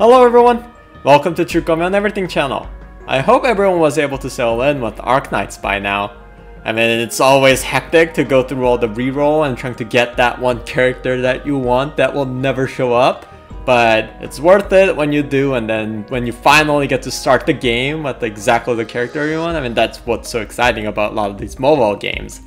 Hello everyone! Welcome to Tsukkomi on Everything channel. I hope everyone was able to settle in with Arknights by now. I mean, it's always hectic to go through all the reroll and trying to get that one character that you want that will never show up. But it's worth it when you do, and then when you finally get to start the game with exactly the character you want. I mean, that's what's so exciting about a lot of these mobile games.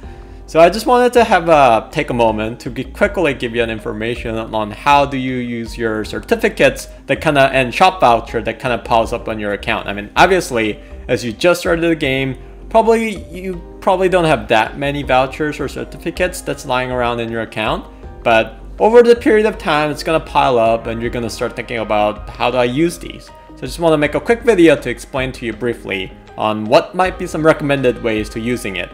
So I just wanted to take a moment to quickly give you an information on how do you use your certificates that and shop voucher that piles up on your account. I mean, obviously, as you just started the game, you probably don't have that many vouchers or certificates that's lying around in your account, but over the period of time, it's gonna pile up and you're gonna start thinking about how do I use these. So I just want to make a quick video to explain to you briefly on what might be some recommended ways to using it.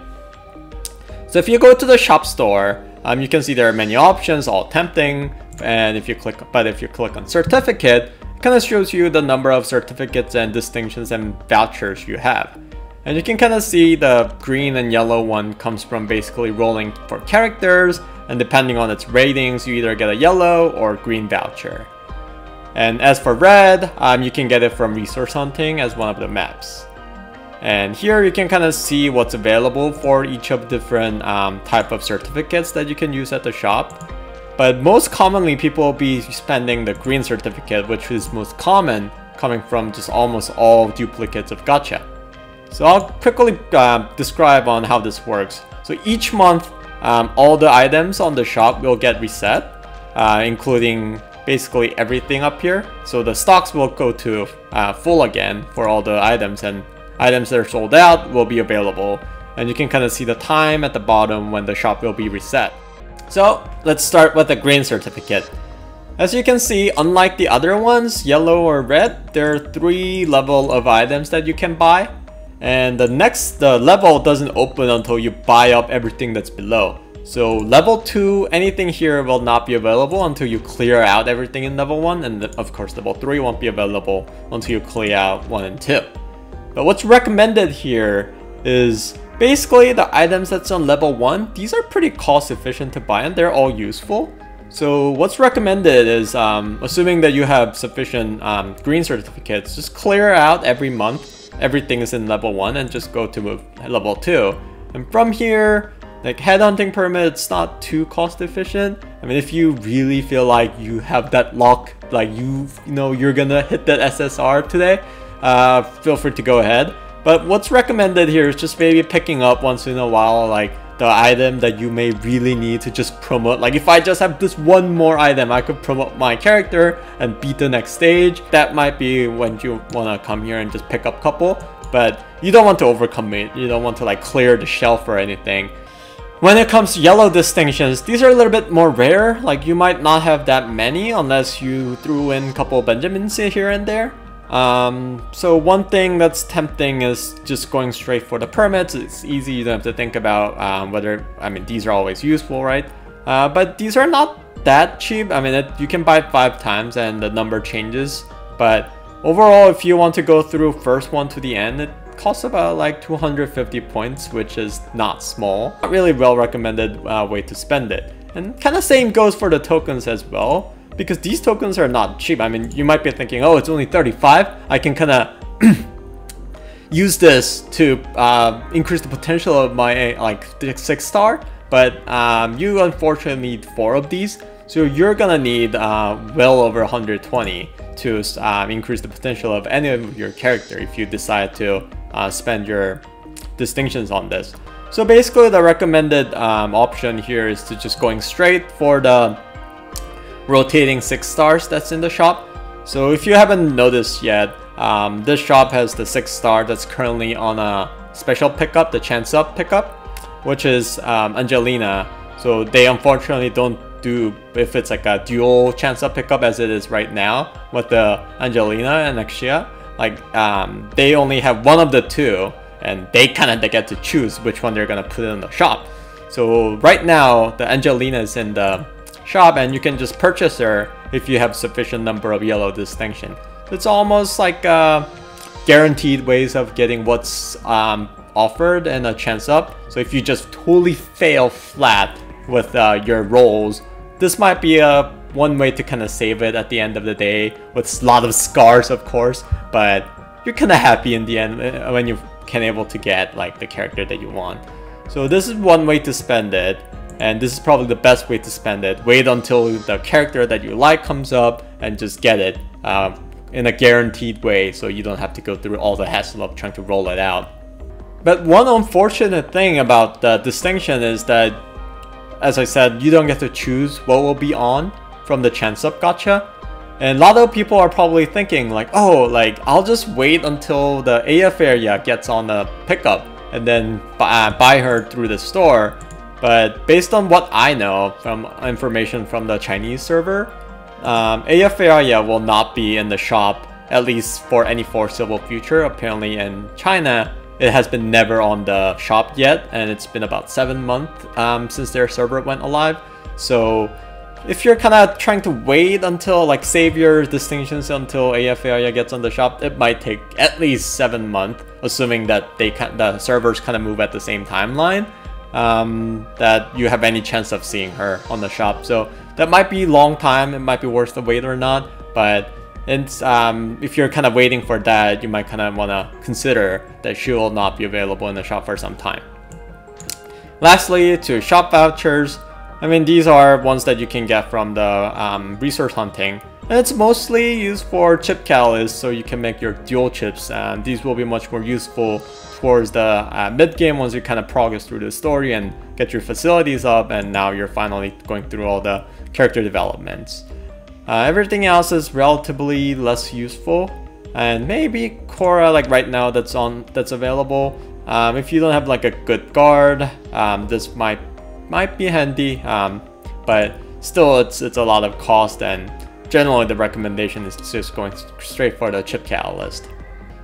So if you go to the shop store, you can see there are many options, all tempting. And if you click on certificate, it kind of shows you the number of certificates and distinctions and vouchers you have. And you can see the green and yellow one comes from basically rolling for characters, and depending on its ratings, you either get a yellow or green voucher. And as for red, you can get it from resource hunting as one of the maps. And here you can see what's available for each of different type of certificates that you can use at the shop. But most commonly, people will be spending the green certificate, which is most common, coming from just almost all duplicates of gacha. So I'll quickly describe on how this works. So each month, all the items on the shop will get reset, including basically everything up here. So the stocks will go to full again for all the items, and items that are sold out will be available. And you can see the time at the bottom when the shop will be reset. So let's start with the green certificate. As you can see, unlike the other ones, yellow or red, there are 3 levels of items that you can buy. And the level doesn't open until you buy up everything that's below. So level 2, anything here will not be available until you clear out everything in level 1. And of course, level 3 won't be available until you clear out 1 and 2. But what's recommended here is basically the items that's on level 1. These are pretty cost efficient to buy and they're all useful. So what's recommended is, assuming that you have sufficient green certificates, just clear out every month. Everything is in level 1 and just go to level 2. And from here, like headhunting permit, it's not too cost efficient. I mean, if you really feel like you have that luck, like you know you're gonna hit that SSR today, feel free to go ahead. But what's recommended here is just maybe picking up once in a while, like the item that you may really need to just promote. Like if I just have this one more item, I could promote my character and beat the next stage. That might be when you want to come here and just pick up a couple, but you don't want to overcommit. You don't want to like clear the shelf or anything. When it comes to yellow distinctions, these are a little bit more rare. Like you might not have that many unless you threw in a couple of Benjamins here and there. So one thing that's tempting is just going straight for the permits. It's easy, you don't have to think about I mean, these are always useful, right? But these are not that cheap. I mean, you can buy 5 times and the number changes. But overall, if you want to go through first one to the end, it costs about like 250 points, which is not small. Not really well recommended way to spend it. And same goes for the tokens as well, because these tokens are not cheap. I mean, you might be thinking, oh, it's only 35. I can use this to increase the potential of my like 6-star, but you unfortunately need 4 of these. So you're gonna need well over 120 to increase the potential of any of your character if you decide to spend your distinctions on this. So basically the recommended option here is to just going straight for the rotating 6 stars that's in the shop. So if you haven't noticed yet, this shop has the 6-star that's currently on a special pickup, the chance up pickup, which is Angelina. So they unfortunately don't do if it's like a dual chance up pickup as it is right now with the Angelina and Axia. Like they only have one of the 2, and they get to choose which one they're gonna put in the shop. So right now the Angelina is in the shop and you can just purchase her if you have sufficient number of yellow distinction. It's almost like guaranteed ways of getting what's offered and a chance up. So if you just totally fail flat with your rolls, this might be a one way to kind of save it at the end of the day, with a lot of scars of course, but you're kind of happy in the end when you can able to get like the character that you want. So this is one way to spend it, and this is probably the best way to spend it. Wait until the character that you like comes up and just get it in a guaranteed way, so you don't have to go through all the hassle of trying to roll it out. But one unfortunate thing about the distinction is that, as I said, you don't get to choose what will be on from the chance up gacha. And a lot of people are probably thinking like, oh, like I'll just wait until the AF area gets on the pickup and then buy her through the store. But based on what I know from information from the Chinese server, AF area will not be in the shop, at least for any foreseeable future. Apparently in China, it has been never on the shop yet, and it's been about 7 months since their server went live. So if you're kind of trying to wait until, like, save your distinctions until AF area gets on the shop, it might take at least 7 months, assuming that the servers kind of move at the same timeline, that you have any chance of seeing her on the shop. So that might be a long time, it might be worth the wait or not, but it's, if you're kind of waiting for that, you might kind of want to consider that she will not be available in the shop for some time. Lastly, to shop vouchers. I mean, these are ones that you can get from the resource hunting, and it's mostly used for chip catalysts, so you can make your dual chips, and these will be much more useful towards the mid-game once you kind of progress through the story and get your facilities up, and now you're finally going through all the character developments. Everything else is relatively less useful, and maybe Korra, like right now, that's available. If you don't have like a good guard, this might be handy, but still it's a lot of cost, and generally the recommendation is just going straight for the chip catalyst.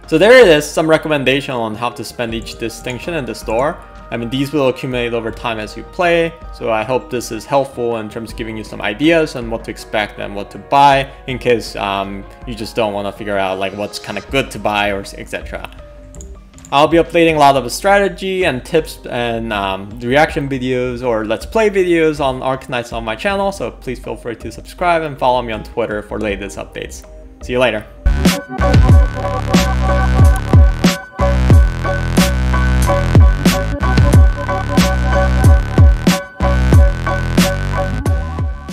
So there it is, some recommendation on how to spend each distinction in the store. I mean, these will accumulate over time as you play, so I hope this is helpful in terms of giving you some ideas on what to expect and what to buy, in case you just don't want to figure out like what's kind of good to buy or etc. I'll be updating a lot of strategy and tips and reaction videos or let's play videos on Arknights on my channel, so please feel free to subscribe and follow me on Twitter for latest updates. See you later.